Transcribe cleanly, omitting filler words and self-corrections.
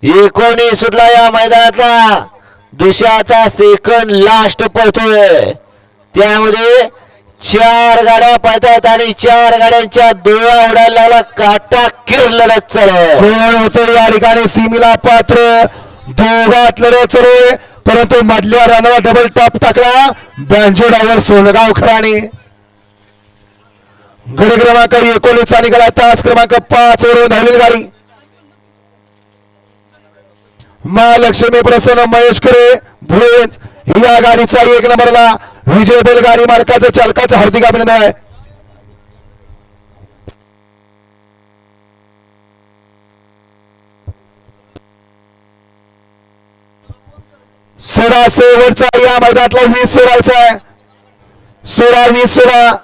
19 सुटला या मैदानातला दुसऱ्याचा सेकंड लास्ट पळतोय त्यामध्ये 4 गाड्या पळतात आणि 4 गाड्यांच्या डोळा उडायला लागला काटा किरलत चालू कोण होतो या ठिकाणी सीमेला पात्र दोघात लढत चालू परंतु मधल्या रनवर डबल टॉप टाकला बँजो डायव्हर सोनगावकरांनी गडी क्रमांक 19 चा निघाला तास क्रमांक 5 वरून धावलेली गाडी महालक्ष्मी प्रसन्न महेश करे भुज या गाडीचा 1 नंबरला विजय बैलगाडी मालकाचं चालकाचं हार्दिक अभिनंदन आहे. सोळा शेवटचा या मैदानातला 20 सोडायचा आहे 16 20 16